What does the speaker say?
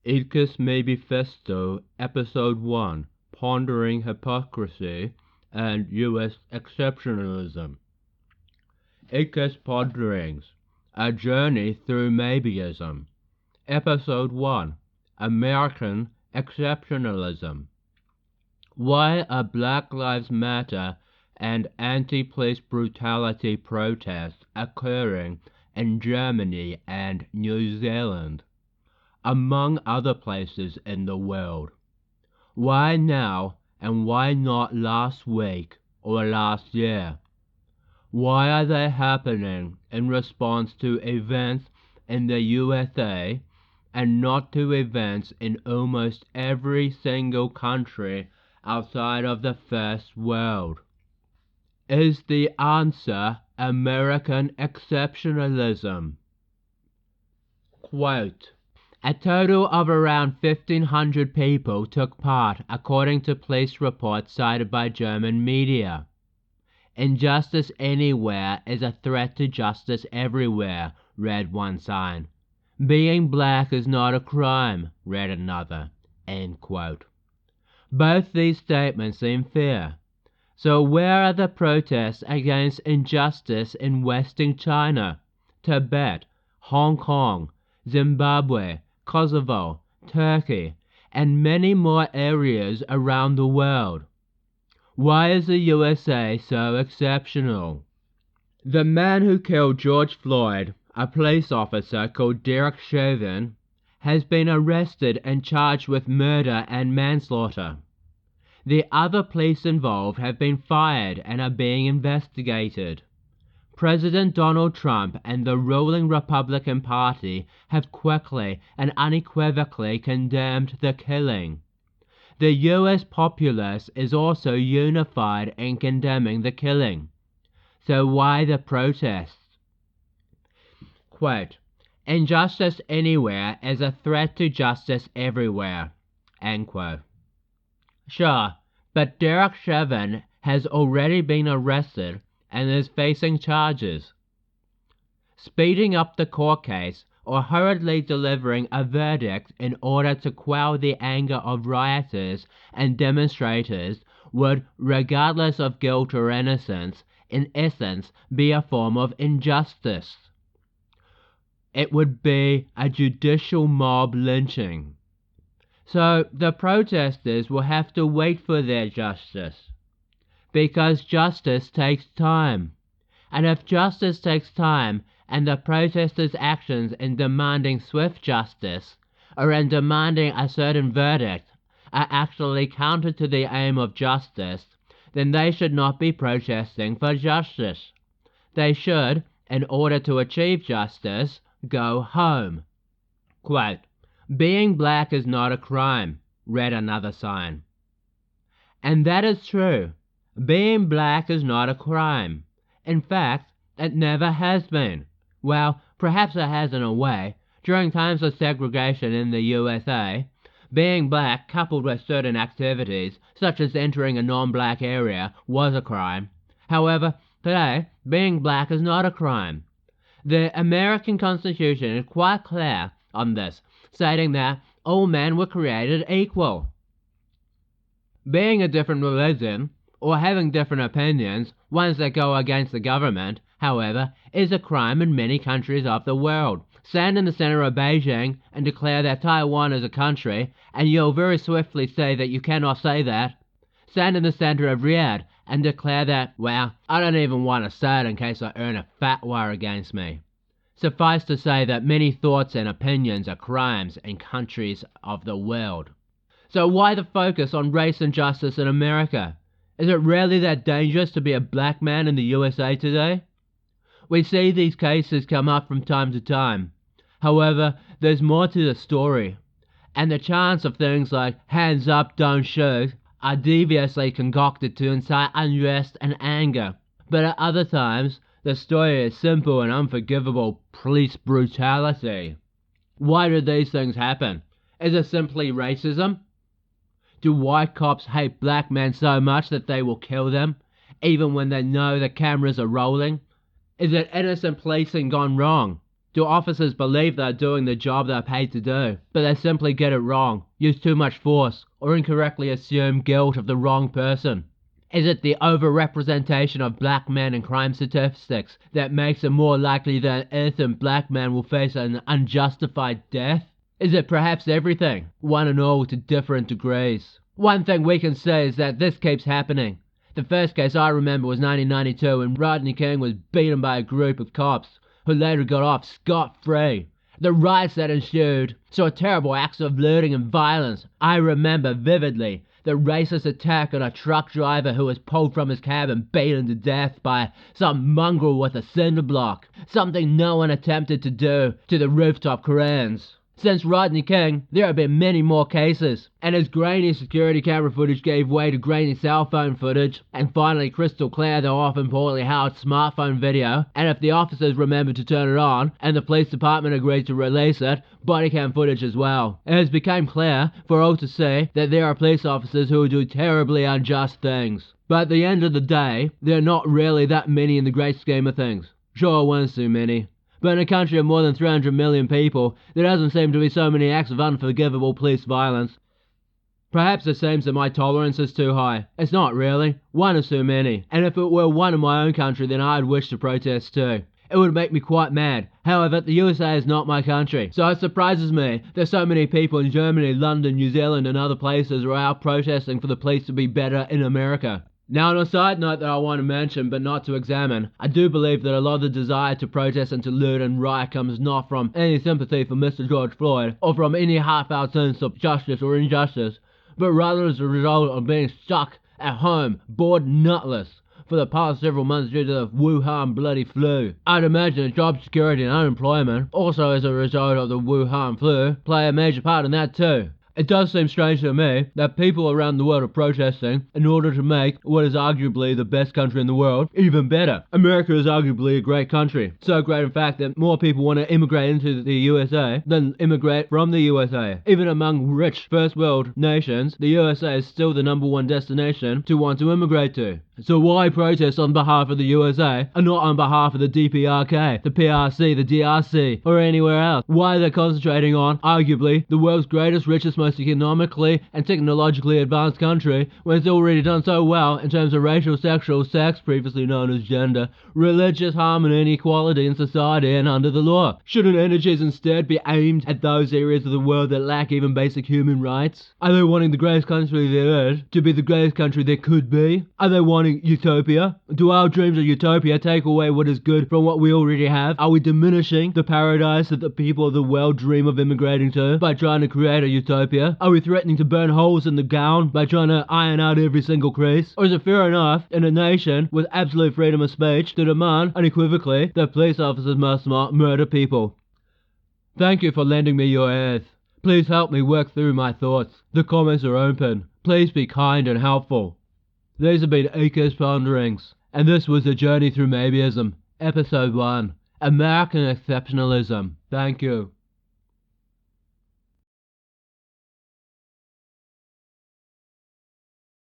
Idkist Manifesto, Episode 1, Pondering Hypocrisy and U.S. Exceptionalism. Idkist Ponderings, A Journey Through Maybeism. Episode 1, American Exceptionalism. Why are Black Lives Matter and anti-police brutality protests occurring in Germany and New Zealand, among other places in the world? Why now and why not last week or last year? Why are they happening in response to events in the USA and not to events in almost every single country outside of the first world? Is the answer American exceptionalism? Quote, a total of around 1,500 people took part, according to police reports cited by German media. Injustice anywhere is a threat to justice everywhere, read one sign. Being black is not a crime, read another. End quote. Both these statements seem fair. So where are the protests against injustice in Western China, Tibet, Hong Kong, Zimbabwe, Kosovo, Turkey, and many more areas around the world? Why is the USA so exceptional? The man who killed George Floyd, a police officer called Derek Chauvin, has been arrested and charged with murder and manslaughter. The other police involved have been fired and are being investigated. President Donald Trump and the ruling Republican Party have quickly and unequivocally condemned the killing. The U.S. populace is also unified in condemning the killing. So why the protests? Quote, injustice anywhere is a threat to justice everywhere. End quote. Sure, but Derek Chauvin has already been arrested and is facing charges. Speeding up the court case or hurriedly delivering a verdict in order to quell the anger of rioters and demonstrators would, regardless of guilt or innocence, in essence be a form of injustice. It would be a judicial mob lynching. So the protesters will have to wait for their justice, because justice takes time. And if justice takes time, and the protesters' actions in demanding swift justice, or in demanding a certain verdict, are actually counter to the aim of justice, then they should not be protesting for justice. They should, in order to achieve justice, go home. Quote, being black is not a crime, read another sign. And that is true. Being black is not a crime. In fact, it never has been. Well, perhaps it has in a way. During times of segregation in the USA, being black coupled with certain activities, such as entering a non-black area, was a crime. However, today, being black is not a crime. The American Constitution is quite clear on this, stating that all men were created equal. Being a different religion, or having different opinions, ones that go against the government, however, is a crime in many countries of the world. Stand in the center of Beijing and declare that Taiwan is a country, and you'll very swiftly say that you cannot say that. Stand in the center of Riyadh and declare that, well, I don't even want to say it in case I earn a fatwa against me. Suffice to say that many thoughts and opinions are crimes in countries of the world. So why the focus on race and justice in America? Is it really that dangerous to be a black man in the USA today? We see these cases come up from time to time. However, there's more to the story, and the chants of things like hands up, don't shoot are deviously concocted to incite unrest and anger. But at other times, the story is simple and unforgivable police brutality. Why do these things happen? Is it simply racism? Do white cops hate black men so much that they will kill them, even when they know the cameras are rolling? Is it innocent policing gone wrong? Do officers believe they're doing the job they're paid to do, but they simply get it wrong, use too much force, or incorrectly assume guilt of the wrong person? Is it the overrepresentation of black men in crime statistics that makes it more likely that an innocent black man will face an unjustified death? Is it perhaps everything, one and all to different degrees? One thing we can say is that this keeps happening. The first case I remember was 1992 when Rodney King was beaten by a group of cops, who later got off scot-free. The riots that ensued saw terrible acts of looting and violence. I remember vividly the racist attack on a truck driver who was pulled from his cab and beaten to death by some mongrel with a cinder block, something no one attempted to do to the rooftop Koreans. Since Rodney King, there have been many more cases, and as grainy security camera footage gave way to grainy cell phone footage, and finally crystal clear though often poorly held smartphone video, and if the officers remembered to turn it on, and the police department agreed to release it, body cam footage as well, it has become clear for all to see that there are police officers who do terribly unjust things. But at the end of the day, there are not really that many in the great scheme of things. Sure, one's too many. But in a country of more than 300 million people, there doesn't seem to be so many acts of unforgivable police violence. Perhaps it seems that my tolerance is too high. It's not really. One is too many. And if it were one in my own country, then I'd wish to protest too. It would make me quite mad. However, the USA is not my country, so it surprises me that so many people in Germany, London, New Zealand and other places are out protesting for the police to be better in America. Now, on a side note that I want to mention but not to examine, I do believe that a lot of the desire to protest and to loot and riot comes not from any sympathy for Mr. George Floyd, or from any half-out sense of justice or injustice, but rather as a result of being stuck at home, bored nutless, for the past several months due to the Wuhan bloody flu. I'd imagine that job security and unemployment, also as a result of the Wuhan flu, play a major part in that too. It does seem strange to me that people around the world are protesting in order to make what is arguably the best country in the world even better. America is arguably a great country. So great in fact that more people want to immigrate into the USA than immigrate from the USA. Even among rich first world nations, the USA is still the #1 destination to want to immigrate to. So why protest on behalf of the USA and not on behalf of the DPRK, the PRC, the DRC, or anywhere else? Why are they concentrating on, arguably, the world's greatest, richest, most economically and technologically advanced country when it's already done so well in terms of racial, sexual, sex, previously known as gender, religious harmony and equality in society and under the law? Shouldn't energies instead be aimed at those areas of the world that lack even basic human rights? Are they wanting the greatest country there is to be the greatest country there could be? Are they wanting Utopia? Do our dreams of Utopia take away what is good from what we already have? Are we diminishing the paradise that the people of the world dream of immigrating to by trying to create a utopia? Are we threatening to burn holes in the gown by trying to iron out every single crease? Or is it fair enough in a nation with absolute freedom of speech to demand unequivocally that police officers must not murder people? Thank you for lending me your ears. Please help me work through my thoughts. The comments are open. Please be kind and helpful. These have been Idkist Ponderings, and this was A Journey Through Maybeism, Episode 1, American Exceptionalism. Thank you.